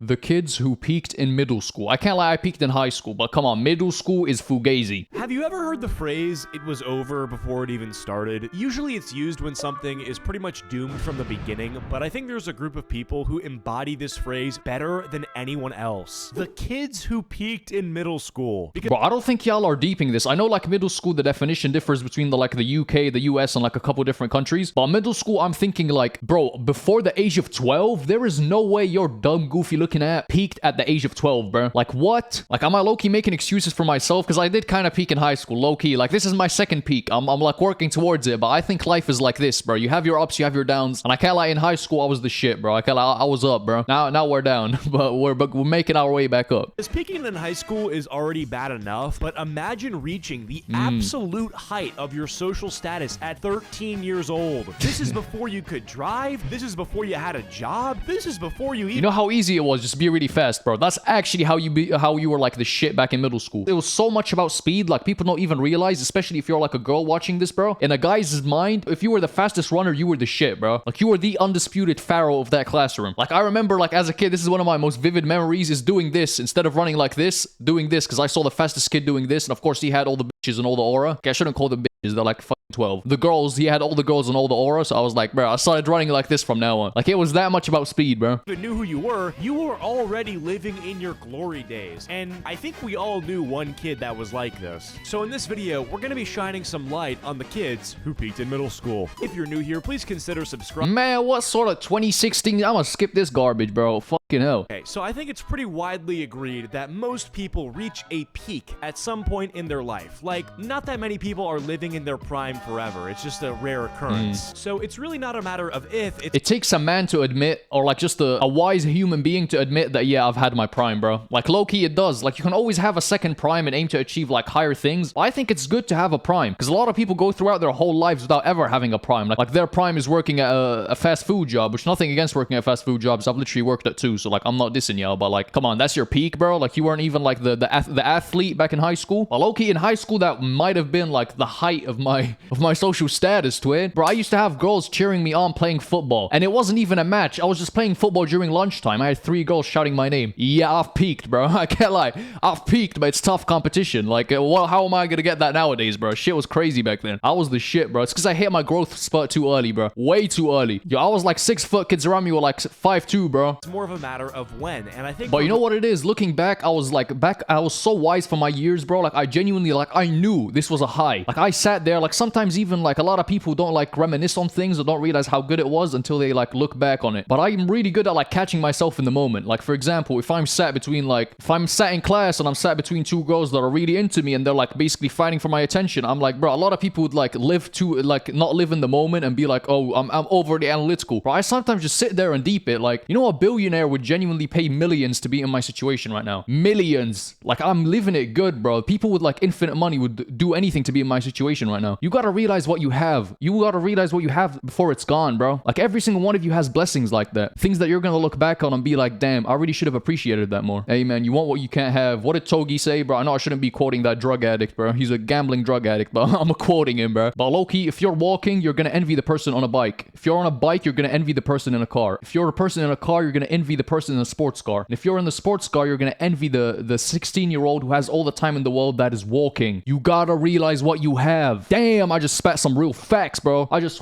The kids who peaked in middle school. I can't lie, I peaked in high school, but come on, middle school is fugazi. Have you ever heard the phrase, "it was over before it even started"? Usually it's used when something is pretty much doomed from the beginning, but I think there's a group of people who embody this phrase better than anyone else. The kids who peaked in middle school. Bro, I don't think y'all are deeping this. I know, like, middle school, the definition differs between the UK, the US, and like a couple different countries. But middle school, I'm thinking like, bro, before the age of 12, there is no way your dumb, goofy looking at peaked at the age of 12, bro. Like, what? Like, am I low-key making excuses for myself? Because I did kind of peak in high school, low-key. Like, this is my second peak. I'm like working towards it, but I think life is like this, bro. You have your ups, you have your downs. And I can't lie, in high school, I was the shit, bro. I was up, bro. Now we're down, but we're making our way back up. Because peaking in high school is already bad enough, but imagine reaching the absolute height of your social status at 13 years old. This is before you could drive. This is before you had a job. This is before you even... You know how easy it was? Just be really fast, bro. That's actually how you were like the shit back in middle school. It was so much about speed, like people don't even realize, especially if you're like a girl watching this, bro. In a guy's mind, if you were the fastest runner, you were the shit, bro. Like, you were the undisputed pharaoh of that classroom. Like, I remember, like, as a kid, this is one of my most vivid memories, is doing this instead of running like this, doing this, because I saw the fastest kid doing this, and of course he had all the bitches and all the aura. Okay, I shouldn't call them bitches, they're like 12. The girls, he had all the girls and all the aura, so I was like, bro, I started running like this from now on. Like, it was that much about speed, bro. If you knew who you were already living in your glory days. And I think we all knew one kid that was like this. So in this video, we're going to be shining some light on the kids who peaked in middle school. If you're new here, please consider subscribing. Man, what sort of 2016? I'm gonna skip this garbage, bro. Fucking hell. Okay, so I think it's pretty widely agreed that most people reach a peak at some point in their life. Like, not that many people are living in their prime forever. It's just a rare occurrence. So it's really not a matter of if. It takes a man to admit, or like just a wise human being to admit that, yeah, I've had my prime, bro. Like, low-key, it does. Like, you can always have a second prime and aim to achieve like higher things. I think it's good to have a prime, because a lot of people go throughout their whole lives without ever having a prime. Like their prime is working at a fast food job, which nothing against working at fast food jobs. I've literally worked at two, so like, I'm not dissing y'all, but like, come on, that's your peak, bro. Like, you weren't even like the athlete back in high school. Well, low-key, in high school, that might have been like the height of my social status, twin. Bro, I used to have girls cheering me on playing football, and it wasn't even a match. I was just playing football during lunchtime. I had 3 girls shouting my name. Yeah, I've peaked, bro. I can't lie. I've peaked, but it's tough competition. Like, how am I gonna get that nowadays, bro? Shit was crazy back then. I was the shit, bro. It's because I hit my growth spurt too early, bro. Way too early. Yo, I was like 6 foot. Kids around me were like 5'2", bro. It's more of a matter of when, and I think... But you know what it is? Looking back, I was so wise for my years, bro. Like, I genuinely, like, I knew this was a high. Like, I sat there, like, sometimes even, like, a lot of people don't, like, reminisce on things or don't realize how good it was until they, like, look back on it. But I'm really good at, like, catching myself in the moment. Like, for example, if I'm sat in class and I'm sat between 2 girls that are really into me and they're, like, basically fighting for my attention, I'm like, bro, a lot of people would, like, not live in the moment and be like, oh, I'm overly analytical. Bro, I sometimes just sit there and deep it. Like, you know, a billionaire would genuinely pay millions to be in my situation right now. Millions. Like, I'm living it good, bro. People with, like, infinite money would do anything to be in my situation right now. You gotta realize what you have. You gotta realize what you have before it's gone, bro. Like, every single one of you has blessings like that. Things that you're gonna look back on and be like, damn, I really should have appreciated that more. Hey, man, you want what you can't have. What did Togi say, bro? I know I shouldn't be quoting that drug addict, bro. He's a gambling drug addict, but I'm quoting him, bro. But low-key, if you're walking, you're gonna envy the person on a bike. If you're on a bike, you're gonna envy the person in a car. If you're a person in a car, you're gonna envy the person in a sports car. And if you're in the sports car, you're gonna envy the 16-year-old who has all the time in the world that is walking. You gotta realize what you have. Damn, I just spat some real facts, bro. I just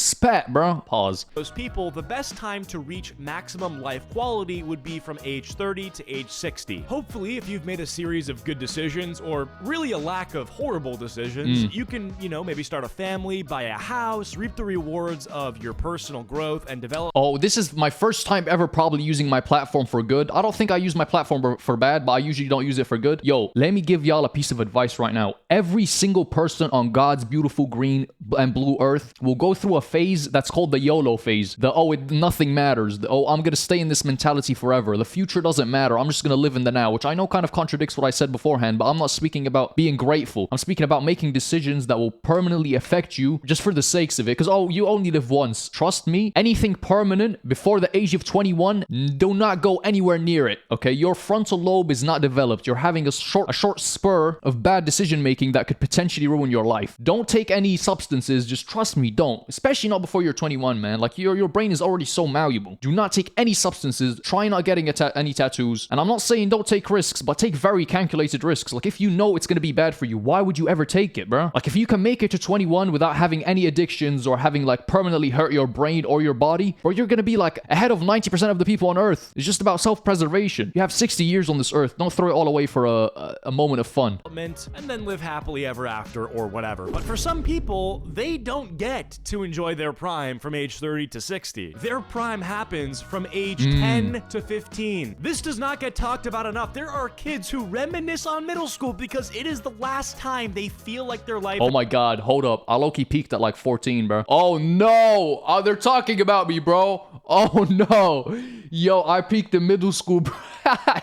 spat, bro. Pause. Those people, the best time to reach maximum life quality would be from age 30 to age 60. Hopefully, if you've made a series of good decisions, or really a lack of horrible decisions, you can, you know, maybe start a family, buy a house, reap the rewards of your personal growth, and develop... Oh, this is my first time ever probably using my platform for good. I don't think I use my platform for bad, but I usually don't use it for good. Yo, let me give y'all a piece of advice right now. Every single person on God's beautiful green and blue earth will go through a phase that's called the YOLO phase. Nothing matters. I'm gonna stay in this mentality forever. The future doesn't matter. I'm just gonna live in the now, which I know kind of contradicts what I said beforehand, but I'm not speaking about being grateful. I'm speaking about making decisions that will permanently affect you just for the sakes of it, because, oh, you only live once. Trust me, anything permanent before the age of 21 Do not go anywhere near it, okay? Your frontal lobe is not developed. You're having a short spur of bad decision making that could potentially ruin your life. Don't take any substances. Just trust me, don't. Especially not before you're 21, man. Like, your brain is already so malleable. Do not take any substances. Try not getting any tattoos. And I'm not saying don't take risks, but take very calculated risks. Like, if you know it's gonna be bad for you, why would you ever take it, bro? Like, if you can make it to 21 without having any addictions or having, like, permanently hurt your brain or your body, or you're gonna be, like, ahead of 90% of the people on Earth. It's just about self-preservation. You have 60 years on this Earth. Don't throw it all away for a moment of fun. And then live happily ever after or whatever. But for some people, they don't get to enjoy their prime from age 30 to 60. Their prime happens from age 10 to 15. This does not get talked about enough. There are kids who reminisce on middle school because it is the last time they feel like their life. Oh my god, hold up. I low-key peaked at like 14, bro. Oh no! Oh, they're talking about me, bro. Oh no. Yo, I peaked in middle school, bro.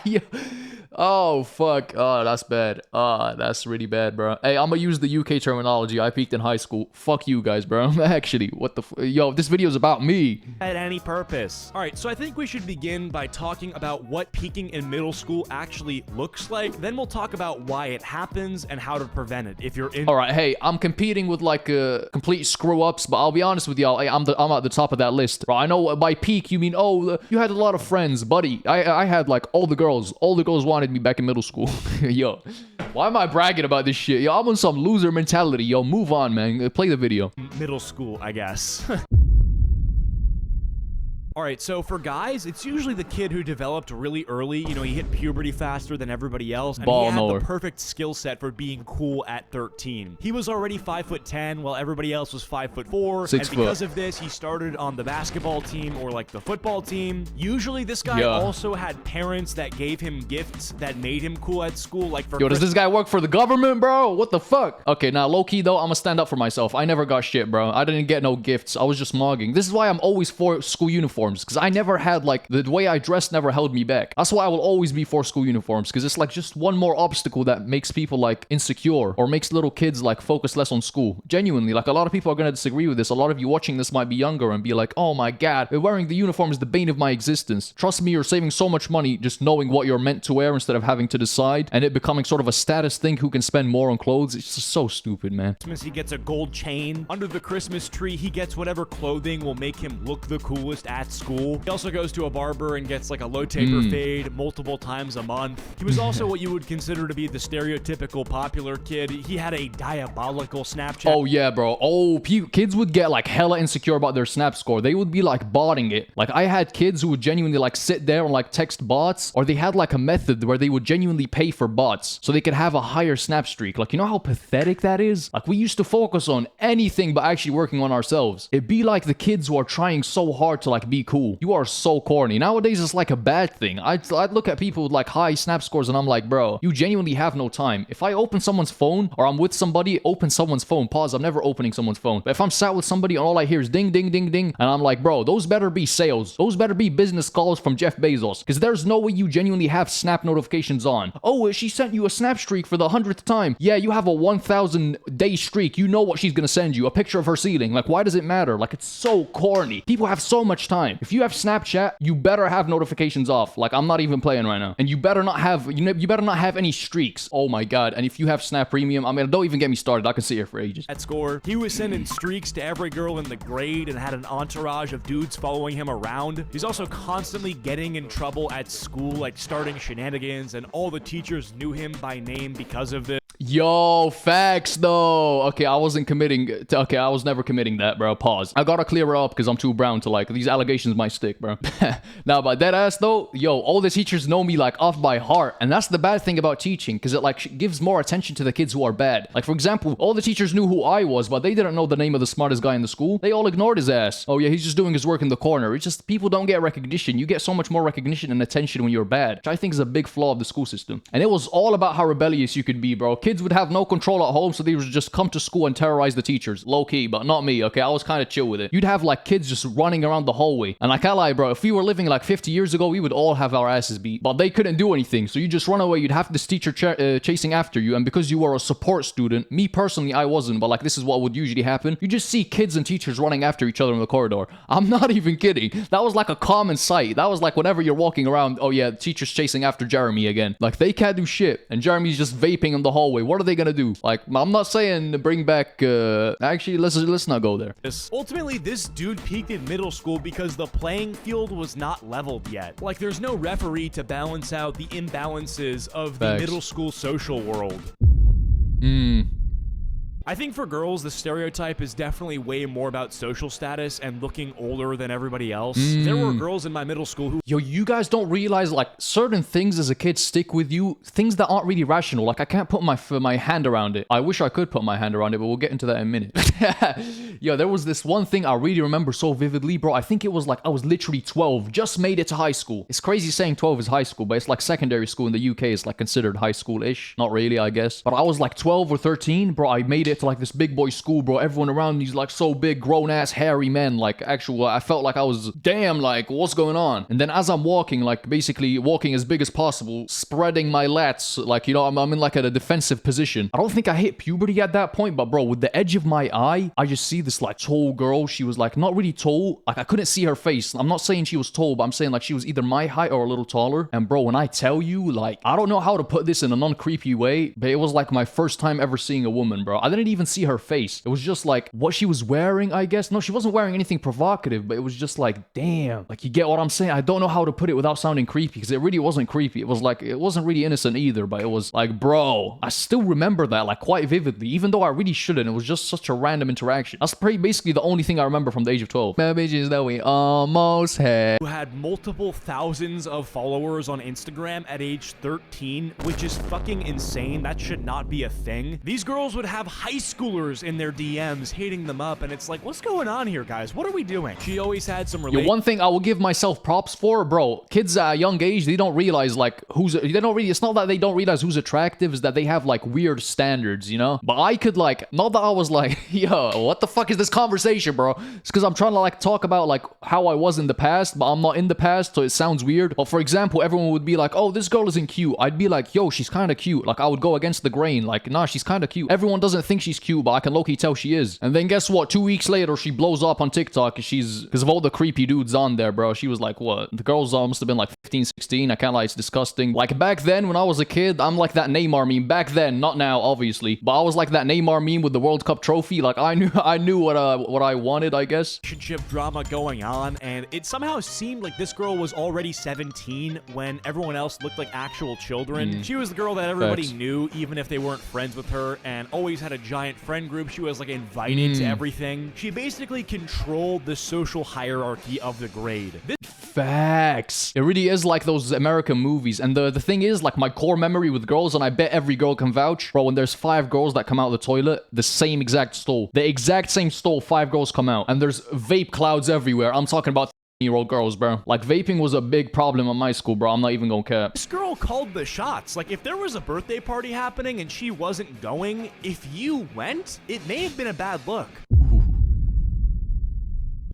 Yo. Oh, fuck. Oh, that's bad. That's really bad, bro. Hey, I'm gonna use the UK terminology. I peaked in high school. Fuck you guys, bro. Actually, what the yo, this video is about me. At any purpose. All right, so I think we should begin by talking about what peaking in middle school actually looks like. Then we'll talk about why it happens and how to prevent it if you're in. All right, hey, I'm competing with like complete screw-ups, but I'll be honest with y'all. Hey, I'm at the top of that list. Bro, I know by peak you mean, oh, you had a lot of friends, buddy. I had like all the girls wanted me back in middle school. Yo, why am I bragging about this shit? Yo, I'm on some loser mentality. Yo, move on, man. Play the video. Middle school, I guess. All right, so for guys, it's usually the kid who developed really early. You know, he hit puberty faster than everybody else, and he had the perfect skill set for being cool at 13. He was already 5'10", while everybody else was 5'4". 6 and because of this, he started on the basketball team or like the football team. Usually, this guy also had parents that gave him gifts that made him cool at school. Like for does this guy work for the government, bro? What the fuck? Okay, now low key though, I'm gonna stand up for myself. I never got shit, bro. I didn't get no gifts. I was just mogging. This is why I'm always for school uniforms. Because I never had, like, the way I dressed never held me back. That's why I will always be for school uniforms, because it's like just one more obstacle that makes people like insecure or makes little kids like focus less on school. Genuinely, like, a lot of people are going to disagree with this. A lot of you watching this might be younger and be like, oh my god, wearing the uniform is the bane of my existence. Trust me, you're saving so much money just knowing what you're meant to wear instead of having to decide, and it becoming sort of a status thing who can spend more on clothes. It's just so stupid, man. Christmas, he gets a gold chain. Under the Christmas tree, he gets whatever clothing will make him look the coolest at school. He also goes to a barber and gets like a low taper fade multiple times a month. He was also what you would consider to be the stereotypical popular kid. He had a diabolical Snapchat. Oh yeah, bro. Oh, kids would get like hella insecure about their Snap score. They would be like botting it. Like, I had kids who would genuinely like sit there and like text bots, or they had like a method where they would genuinely pay for bots so they could have a higher Snap streak. Like, you know how pathetic that is? Like, we used to focus on anything but actually working on ourselves. It'd be like the kids who are trying so hard to like be cool. You are so corny. Nowadays, it's like a bad thing. I'd look at people with like high Snap scores and I'm like, bro, you genuinely have no time. If I open someone's phone or I'm with somebody, open someone's phone. Pause. I'm never opening someone's phone. But if I'm sat with somebody and all I hear is ding, ding, ding, ding, and I'm like, bro, those better be sales. Those better be business calls from Jeff Bezos. Because there's no way you genuinely have Snap notifications on. Oh, she sent you a Snap streak for the 100th time. Yeah, you have a 1,000 day streak. You know what she's gonna send you. A picture of her ceiling. Like, why does it matter? Like, it's so corny. People have so much time. If you have Snapchat, you better have notifications off. Like, I'm not even playing right now. And you better not have any streaks. Oh my god. And if you have Snap Premium, I mean, don't even get me started. I can sit here for ages. At score, he was sending streaks to every girl in the grade and had an entourage of dudes following him around. He's also constantly getting in trouble at school, like starting shenanigans, and all the teachers knew him by name because of this. Yo, facts though. Okay, I was never committing that, bro. Pause. I gotta clear it up because I'm too brown to like, these allegations might stick, bro. Now, by that ass though, yo, all the teachers know me like off by heart. And that's the bad thing about teaching, because it like gives more attention to the kids who are bad. Like, for example, all the teachers knew who I was, but they didn't know the name of the smartest guy in the school. They all ignored his ass. Oh yeah, he's just doing his work in the corner. It's just, people don't get recognition. You get so much more recognition and attention when you're bad, which I think is a big flaw of the school system. And it was all about how rebellious you could be, bro. Kids kids would have no control at home, so they would just come to school and terrorize the teachers. Low key, but not me, okay? I was kind of chill with it. You'd have like kids just running around the hallway. And I can't lie, bro, if we were living like 50 years ago, we would all have our asses beat. But they couldn't do anything, so you just run away. You'd have this teacher chasing after you. And because you were a support student, me personally, I wasn't, but like this is what would usually happen. You just see kids and teachers running after each other in the corridor. I'm not even kidding. That was like a common sight. That was like whenever you're walking around, oh yeah, teacher's chasing after Jeremy again. Like they can't do shit. And Jeremy's just vaping in the hallway. What are they gonna do? Like, I'm not saying to bring back, actually, let's not go there. Ultimately, this dude peaked in middle school because the playing field was not leveled yet. Like, there's no referee to balance out the imbalances of the middle school social world. I think for girls, the stereotype is definitely way more about social status and looking older than everybody else. There were girls in my middle school who... Yo, you guys don't realize, like, certain things as a kid stick with you. Things that aren't really rational. Like, I can't put my hand around it. I wish I could put my hand around it, but we'll get into that in a minute. Yo, there was this one thing I really remember so vividly, bro. I think it was like, I was literally 12. Just made it to high school. It's crazy saying 12 is high school, but it's like secondary school in the UK. It's like considered high school-ish. Not really, I guess. But I was like 12 or 13, bro. I made it to like this big boy school, bro. Everyone around me's like so big, grown-ass, hairy men. Like, actual, I felt like I was, damn, like, what's going on? And then as I'm walking, like, basically walking as big as possible, spreading my lats, like, you know, I'm in like a defensive position. I don't think I hit puberty at that point, but bro, with the edge of my eye, I just see this like tall girl. She was like not really tall. Like, I couldn't see her face. I'm not saying she was tall, but I'm saying like she was either my height or a little taller. And bro, when I tell you, like, I don't know how to put this in a non-creepy way, but it was like my first time ever seeing a woman, bro. I didn't even see her face. It was just like what she was wearing, I guess. No, she wasn't wearing anything provocative, but it was just like, damn. Like, you get what I'm saying? I don't know how to put it without sounding creepy, because it really wasn't creepy. It was like, it wasn't really innocent either, but it was like, bro, I still remember that like quite vividly, even though I really shouldn't. It was just such a random interaction. That's basically the only thing I remember from the age of 12. Bitches that we almost had. Who had multiple thousands of followers on Instagram at age 13, which is fucking insane. That should not be a thing. These girls would have high schoolers in their DMs hitting them up, and it's like, what's going on here, guys? What are we doing? She always had some one thing I will give myself props for, bro. Kids at a young age, they don't realize like it's not that they don't realize who's attractive, is that they have like weird standards, you know? But I could like, not that I was like, yo, what the fuck is this conversation, bro? It's because I'm trying to like talk about like how I was in the past, but I'm not in the past, so it sounds weird. But for example, everyone would be like, oh, this girl isn't cute. I'd be like, yo, she's kind of cute. Like, I would go against the grain. Like, nah, she's kind of cute. Everyone doesn't think she's cute, but I can low-key tell she is. And then guess what? 2 weeks later, she blows up on TikTok. Because of all the creepy dudes on there, bro. She was like, what? The girls must have been like 15, 16. I can't lie, it's disgusting. Like, back then, when I was a kid, I'm like that Neymar meme. Back then, not now, obviously. But I was like that Neymar meme with the World Cup trophy. Like, I knew what I wanted, I guess. Relationship drama going on, and it somehow seemed like this girl was already 17 when everyone else looked like actual children. She was the girl that everybody knew, even if they weren't friends with her, and always had a giant friend group. She was like invited to everything. She basically controlled the social hierarchy of the grade. Facts. It really is like those American movies. And the thing is, like, my core memory with girls, and I bet every girl can vouch, bro, when there's 5 girls that come out of the toilet, the same exact stall. The exact same stall, 5 girls come out. And there's vape clouds everywhere. I'm talking about year-old girls, bro. Like, vaping was a big problem in my school, bro. I'm not even gonna care. This girl called the shots. Like, if there was a birthday party happening and she wasn't going, if you went, it may have been a bad look.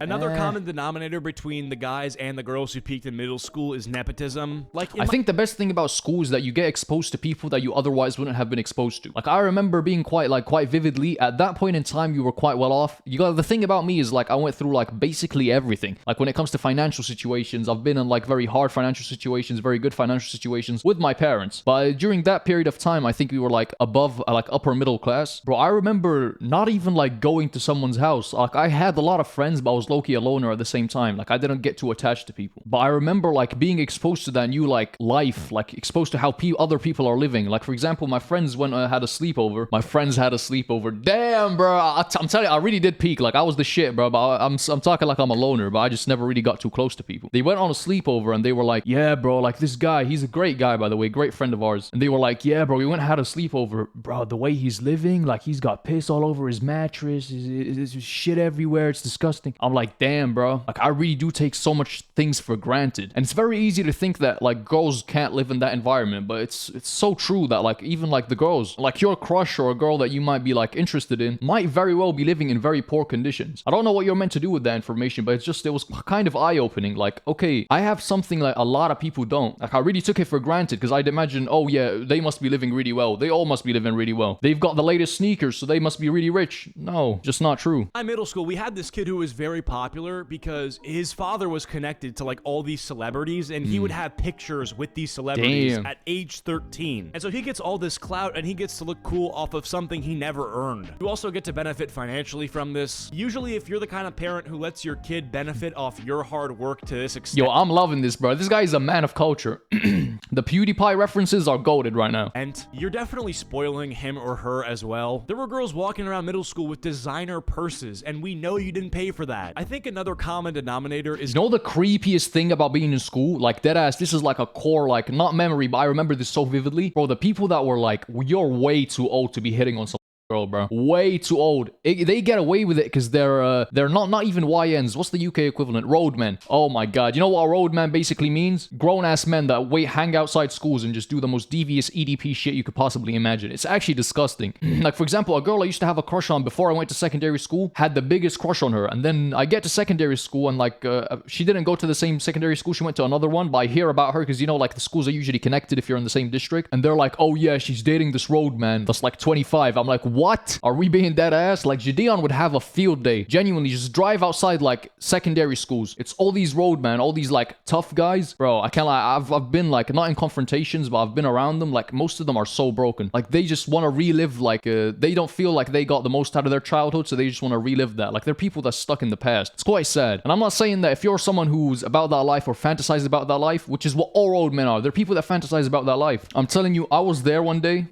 Another common denominator between the guys and the girls who peaked in middle school is nepotism. Like, I think the best thing about school is that you get exposed to people that you otherwise wouldn't have been exposed to. Like, I remember being quite vividly, at that point in time, you were quite well off. The thing about me is, like, I went through, like, basically everything. Like, when it comes to financial situations, I've been in, like, very hard financial situations, very good financial situations with my parents. But during that period of time, I think we were, like, above, like, upper middle class. Bro, I remember not even, like, going to someone's house. Like, I had a lot of friends, but I was low-key a loner at the same time. Like, I didn't get too attached to people. But I remember, like, being exposed to that new, like, life, like, exposed to how other people are living. Like, for example, my friends went had a sleepover. My friends had a sleepover. Damn, bro. I'm telling you, I really did peak. Like, I was the shit, bro. But I'm talking like I'm a loner, but I just never really got too close to people. They went on a sleepover and they were like, yeah, bro, like, this guy, he's a great guy, by the way, great friend of ours. And they were like, yeah, bro, we went and had a sleepover. Bro, the way he's living, like, he's got piss all over his mattress, there's shit everywhere. It's disgusting. I'm like, damn, bro. Like, I really do take so much things for granted. And it's very easy to think that, like, girls can't live in that environment. But it's so true that, like, even, like, the girls, like, your crush or a girl that you might be, like, interested in might very well be living in very poor conditions. I don't know what you're meant to do with that information, but it was kind of eye-opening. Like, okay, I have something like a lot of people don't. Like, I really took it for granted because I'd imagine, oh, yeah, they must be living really well. They all must be living really well. They've got the latest sneakers, so they must be really rich. No, just not true. In middle school, we had this kid who was very popular because his father was connected to like all these celebrities, and he would have pictures with these celebrities at age 13. And so he gets all this clout and he gets to look cool off of something he never earned. You also get to benefit financially from this. Usually, if you're the kind of parent who lets your kid benefit off your hard work to this extent. Yo, I'm loving this, bro. This guy is a man of culture. The PewDiePie references are goated right now. And you're definitely spoiling him or her as well. There were girls walking around middle school with designer purses, and we know you didn't pay for that. I think another common denominator is... You know the creepiest thing about being in school? Like, deadass, this is like a core, like, not memory, but I remember this so vividly. Bro, the people that were like, you're way too old to be hitting on some girl, bro. Way too old. They get away with it because they're not even YNs. What's the UK equivalent? Roadmen. Oh my god. You know what a roadman basically means? Grown-ass men that hang outside schools and just do the most devious EDP shit you could possibly imagine. It's actually disgusting. Like, for example, a girl I used to have a crush on before I went to secondary school had the biggest crush on her. And then I get to secondary school and, like, she didn't go to the same secondary school. She went to another one, but I hear about her because, you know, like, the schools are usually connected if you're in the same district. And they're like, oh yeah, she's dating this roadman that's like 25. I'm like, what? Are we being dead ass? Like, Gideon would have a field day. Genuinely, just drive outside, like, secondary schools. It's all these roadmen, all these, like, tough guys. Bro, I can't lie. I've been, like, not in confrontations, but I've been around them. Like, most of them are so broken. Like, they just want to relive, like, they don't feel like they got the most out of their childhood, so they just want to relive that. Like, they're people that's stuck in the past. It's quite sad. And I'm not saying that if you're someone who's about that life or fantasizes about that life, which is what all roadmen are. They're people that fantasize about that life. I'm telling you, I was there one day.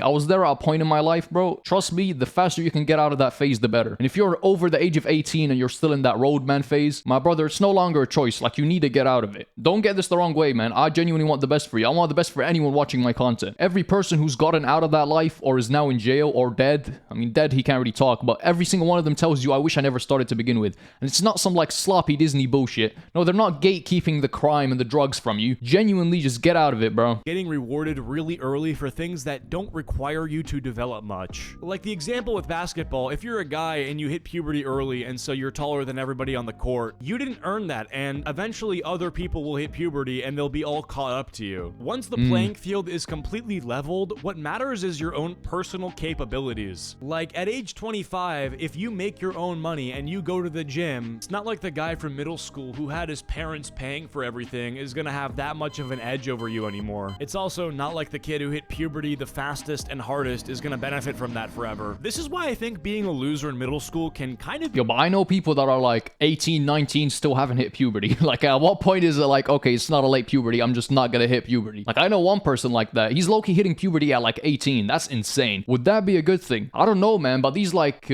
I was there at a point in my life, bro. Trust me, the faster you can get out of that phase, the better. And if you're over the age of 18 and you're still in that roadman phase, my brother, it's no longer a choice. Like, you need to get out of it. Don't get this the wrong way, man. I genuinely want the best for you. I want the best for anyone watching my content. Every person who's gotten out of that life or is now in jail or dead, I mean, dead, he can't really talk, but every single one of them tells you, I wish I never started to begin with. And it's not some, like, sloppy Disney bullshit. No, they're not gatekeeping the crime and the drugs from you. Genuinely, just get out of it, bro. Getting rewarded really early for things that don't require you to develop much. Like the example with basketball, if you're a guy and you hit puberty early and so you're taller than everybody on the court, you didn't earn that, and eventually other people will hit puberty and they'll be all caught up to you. Once the playing field is completely leveled, what matters is your own personal capabilities. Like, at age 25, if you make your own money and you go to the gym, it's not like the guy from middle school who had his parents paying for everything is gonna have that much of an edge over you anymore. It's also not like the kid who hit puberty the fastest and hardest is gonna benefit from that forever. This is why I think being a loser in middle school can kind of... Yo, but I know people that are like 18, 19, still haven't hit puberty. Like, at what point is it like, okay, it's not a late puberty, I'm just not gonna hit puberty? Like, I know one person like that. He's low-key hitting puberty at like 18. That's insane. Would that be a good thing? I don't know, man, but these like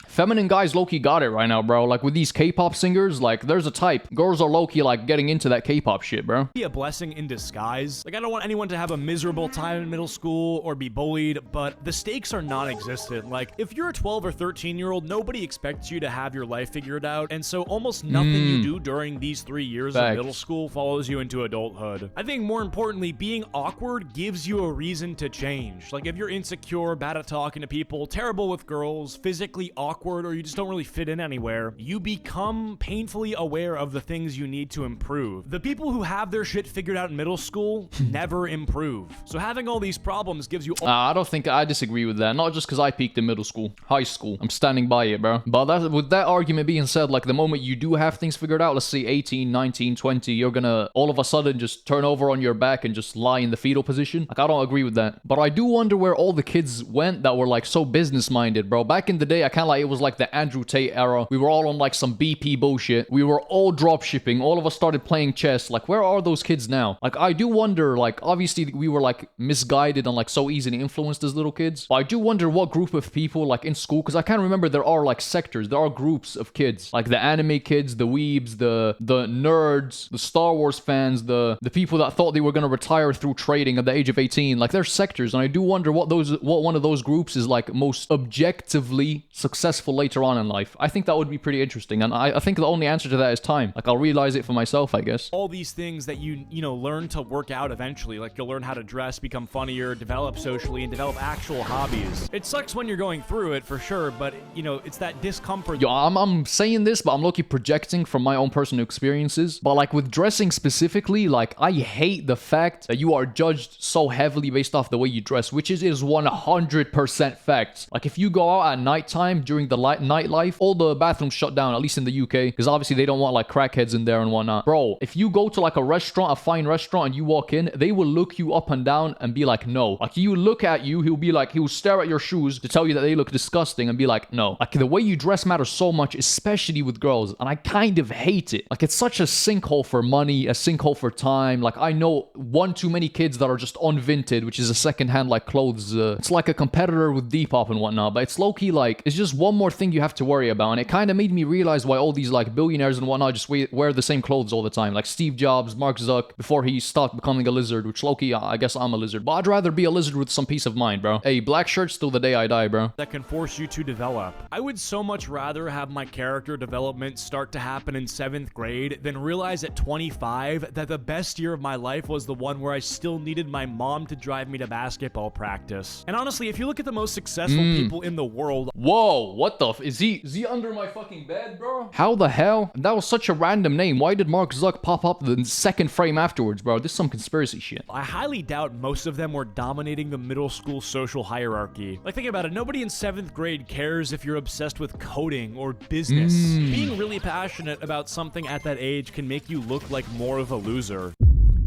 feminine guys low-key got it right now, bro. Like, with these K-pop singers, like, there's a type. Girls are low-key like getting into that K-pop shit, bro. Be a blessing in disguise. Like, I don't want anyone to have a miserable time in middle school or be bullied, but the stakes are non-existent. Like, if you're a 12 or 13-year-old, nobody expects you to have your life figured out, and so almost nothing you do during these 3 years of middle school follows you into adulthood. I think more importantly, being awkward gives you a reason to change. Like, if you're insecure, bad at talking to people, terrible with girls, physically awkward, or you just don't really fit in anywhere, you become painfully aware of the things you need to improve. The people who have their shit figured out in middle school never improve. So having all these problems gives you... I don't think I disagree with that. Not just because I peaked in middle school. High school. I'm standing by it, bro. But with that argument being said, like, the moment you do have things figured out, let's say 18, 19, 20, you're gonna all of a sudden just turn over on your back and just lie in the fetal position. Like, I don't agree with that. But I do wonder where all the kids went that were, like, so business-minded, bro. Back in the day, I kind of like, it was like the Andrew Tate era. We were all on, like, some BP bullshit. We were all drop shipping. All of us started playing chess. Like, where are those kids now? Like, I do wonder, like, obviously we were, like, misguided and, like, so easily influenced as little kids. But I do wonder what group of people like in school, because I can't remember, there are like sectors, there are groups of kids, like the anime kids, the weebs, the nerds, the Star Wars fans, the people that thought they were going to retire through trading at the age of 18. Like there's sectors, and I do wonder what one of those groups is like most objectively successful later on in life. I think that would be pretty interesting, and I think the only answer to that is time. Like I'll realize it for myself, I guess. All these things that you know learn to work out eventually, like you'll learn how to dress, become funnier, develop socially, and develop actual hobbies. It sucks when you're going through it for sure, but you know it's that discomfort. Yo, I'm saying this, but I'm low-key projecting from my own personal experiences. But like with dressing specifically, like I hate the fact that you are judged so heavily based off the way you dress, which is 100% facts. Like if you go out at nighttime during the nightlife, all the bathrooms shut down, at least in the UK, because obviously they don't want like crackheads in there and whatnot. Bro, if you go to like a restaurant, a fine restaurant, and you walk in, they will look you up and down and be like, no. Like you look at you, he'll stare at your shoes to tell you that they look disgusting and be like, no. Like the way you dress matters so much, especially with girls, and I kind of hate it. Like it's such a sinkhole for money, a sinkhole for time. Like I know one too many kids that are just unvinted, which is a secondhand like clothes. It's like a competitor with Depop and whatnot, but it's low-key like, it's just one more thing you have to worry about, and it kind of made me realize why all these like billionaires and whatnot just wear the same clothes all the time. Like Steve Jobs, Mark Zuck, before he stopped becoming a lizard, which low-key, I guess I'm a lizard, but I'd rather be a lizard with some peace of mind, bro. Hey, black shirts till the day I die, bro. That can force you to develop. I would so much rather have my character development start to happen in 7th grade than realize at 25 that the best year of my life was the one where I still needed my mom to drive me to basketball practice. And honestly, if you look at the most successful people in the world... Whoa, what the is he under my fucking bed, bro? How the hell? That was such a random name. Why did Mark Zuck pop up the second frame afterwards, bro? This is some conspiracy shit. I highly doubt most of them were dominating the middle school social hierarchy. Like, think about it. Nobody in 7th grade cares if you're obsessed with coding or business. Being really passionate about something at that age can make you look like more of a loser.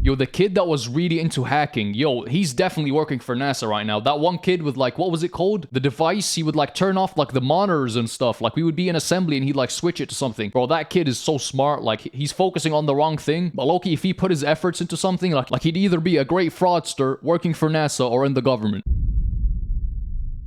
Yo, the kid that was really into hacking, yo, he's definitely working for NASA right now. That one kid with like, what was it called? The device, he would like turn off like the monitors and stuff. Like we would be in assembly and he'd like switch it to something. Bro, that kid is so smart. Like he's focusing on the wrong thing. But low-key, if he put his efforts into something, like he'd either be a great fraudster working for NASA or in the government.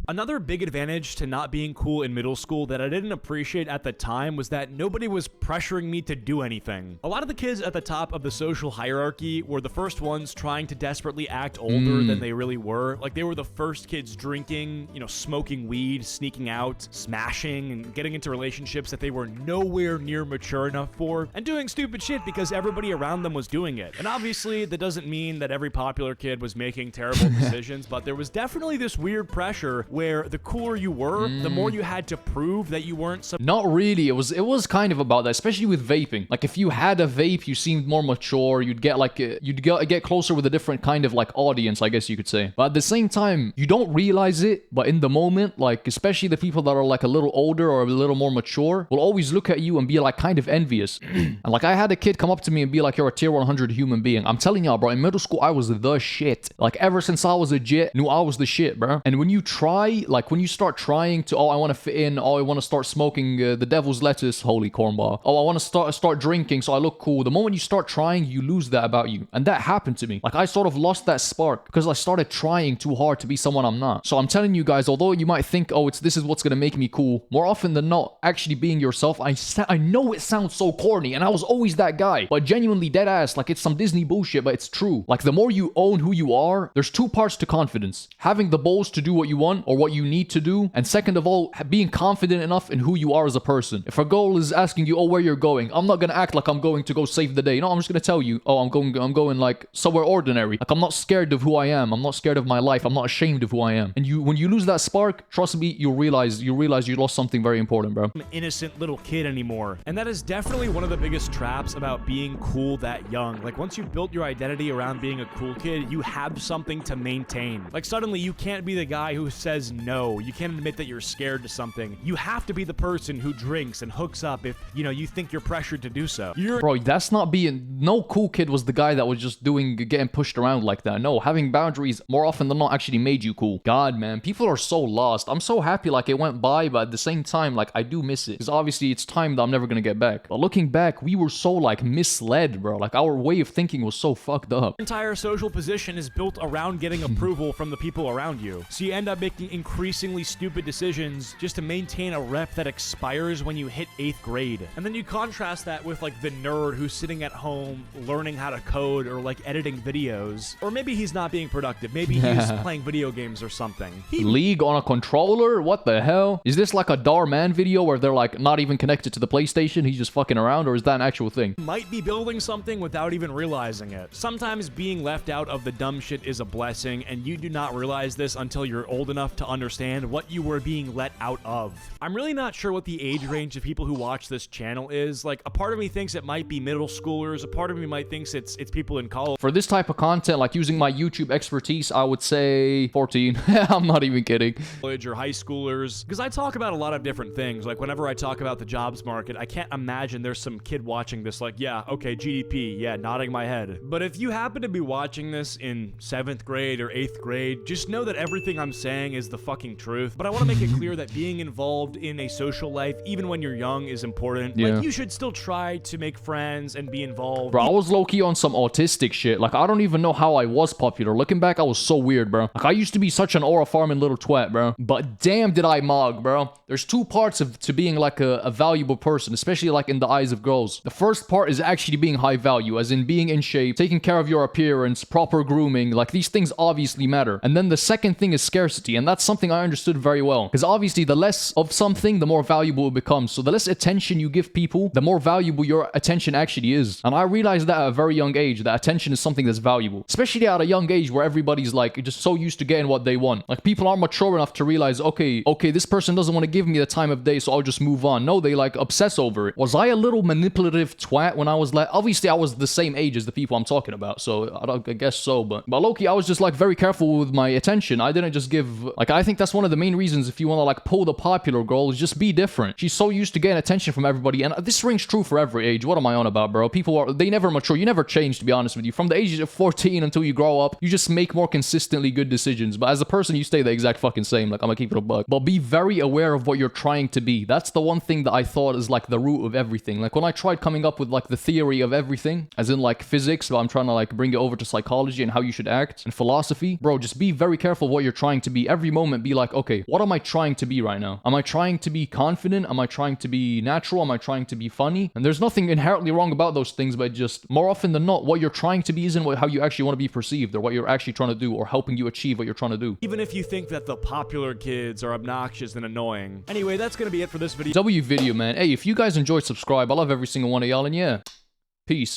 Another big advantage to not being cool in middle school that I didn't appreciate at the time was that nobody was pressuring me to do anything. A lot of the kids at the top of the social hierarchy were the first ones trying to desperately act older than they really were. Like they were the first kids drinking, you know, smoking weed, sneaking out, smashing, and getting into relationships that they were nowhere near mature enough for, and doing stupid shit because everybody around them was doing it. And obviously, that doesn't mean that every popular kid was making terrible decisions, but there was definitely this weird pressure where the cooler you were, the more you had to prove that you weren't Not really. It was kind of about that, especially with vaping. Like if you had a vape, you seemed more mature. You'd get like get closer with a different kind of like audience, I guess you could say. But at the same time, you don't realize it, but in the moment, like especially the people that are like a little older or a little more mature will always look at you and be like kind of envious. And like I had a kid come up to me and be like, "You're a tier 100 human being." I'm telling y'all, bro, in middle school I was the shit. Like ever since I was a jit, knew I was the shit, bro. And when you try, like when you start trying to, oh, I want to fit in, oh, I want to start smoking the devil's lettuce, holy cornball. Oh, I want to start drinking so I look cool. The moment you start trying, you lose that about you. And that happened to me. Like I sort of lost that spark because I started trying too hard to be someone I'm not. So I'm telling you guys, although you might think, oh, this is what's going to make me cool, more often than not, actually being yourself, I know it sounds so corny and I was always that guy, but genuinely dead ass, like it's some Disney bullshit, but it's true. Like the more you own who you are, there's two parts to confidence. Having the balls to do what you want or what you need to do, and second of all, being confident enough in who you are as a person. If a goal is asking you, oh, where you're going, I'm not gonna act like I'm going to go save the day. No, I'm just gonna tell you, oh, I'm going like somewhere ordinary. Like I'm not scared of who I am. I'm not scared of my life. I'm not ashamed of who I am. And when you lose that spark, trust me, you'll realize you lost something very important, bro. I'm an innocent little kid anymore. And that is definitely one of the biggest traps about being cool that young. Like once you've built your identity around being a cool kid, you have something to maintain. Like suddenly you can't be the guy who says no. You can't admit that you're scared to something. You have to be the person who drinks and hooks up if, you know, you think you're pressured to do so. Bro, that's not being... No cool kid was the guy that was just getting pushed around like that. No, having boundaries more often than not actually made you cool. God, man, people are so lost. I'm so happy like it went by, but at the same time, like I do miss it. Because obviously it's time that I'm never gonna get back. But looking back, we were so like misled, bro. Like our way of thinking was so fucked up. Your entire social position is built around getting approval from the people around you. So you end up making making increasingly stupid decisions just to maintain a rep that expires when you hit 8th grade. And then you contrast that with like the nerd who's sitting at home learning how to code or like editing videos. Or maybe he's not being productive. Maybe he's playing video games or something. League on a controller? What the hell? Is this like a Darman video where they're like not even connected to the PlayStation? He's just fucking around, or is that an actual thing? Might be building something without even realizing it. Sometimes being left out of the dumb shit is a blessing, and you do not realize this until you're old enough to understand what you were being let out of. I'm really not sure what the age range of people who watch this channel is. Like, a part of me thinks it might be middle schoolers, a part of me might think it's people in college. For this type of content, like using my YouTube expertise, I would say 14. I'm not even kidding. Or high schoolers, because I talk about a lot of different things. Like, whenever I talk about the jobs market, I can't imagine there's some kid watching this like, yeah, okay, GDP, yeah, nodding my head. But if you happen to be watching this in 7th grade or 8th grade, just know that everything I'm saying is the fucking truth. But I want to make it clear that being involved in a social life, even when you're young, is important. Yeah. Like, you should still try to make friends and be involved. Bro, I was low-key on some autistic shit. Like, I don't even know how I was popular. Looking back, I was so weird, bro. Like, I used to be such an aura farming little twat, bro. But damn did I mog, bro. There's two parts to being like a valuable person, especially like in the eyes of girls. The first part is actually being high value, as in being in shape, taking care of your appearance, proper grooming. Like, these things obviously matter. And then the second thing is scarcity, and that's something I understood very well. Because obviously, the less of something, the more valuable it becomes. So the less attention you give people, the more valuable your attention actually is. And I realized that at a very young age, that attention is something that's valuable. Especially at a young age where everybody's like just so used to getting what they want. Like, people aren't mature enough to realize, okay, this person doesn't want to give me the time of day, so I'll just move on. No, they like obsess over it. Was I a little manipulative twat when I was like, obviously I was the same age as the people I'm talking about, so I guess so, but low-key, I was just like very careful with my attention. I didn't just give, like, I think that's one of the main reasons if you want to like pull the popular girl is just be different. She's so used to getting attention from everybody, and this rings true for every age. What am I on about, bro? They never mature. You never change, to be honest with you. From the age of 14 until you grow up, you just make more consistently good decisions, but as a person, you stay the exact fucking same. Like, I'm gonna keep it a buck. But be very aware of what you're trying to be. That's the one thing that I thought is like the root of everything. Like, when I tried coming up with like the theory of everything, as in like physics, but I'm trying to like bring it over to psychology and how you should act, and philosophy, bro, just be very careful what you're trying to be. Every moment be like, okay, what am I trying to be right now? Am I trying to be confident? Am I trying to be natural? Am I trying to be funny? And there's nothing inherently wrong about those things, but just more often than not, what you're trying to be isn't how you actually want to be perceived, or what you're actually trying to do, or helping you achieve what you're trying to do. Even if you think that the popular kids are obnoxious and annoying. Anyway, that's gonna be it for this video. Video, man. Hey, if you guys enjoyed, subscribe. I love every single one of y'all, and yeah, peace.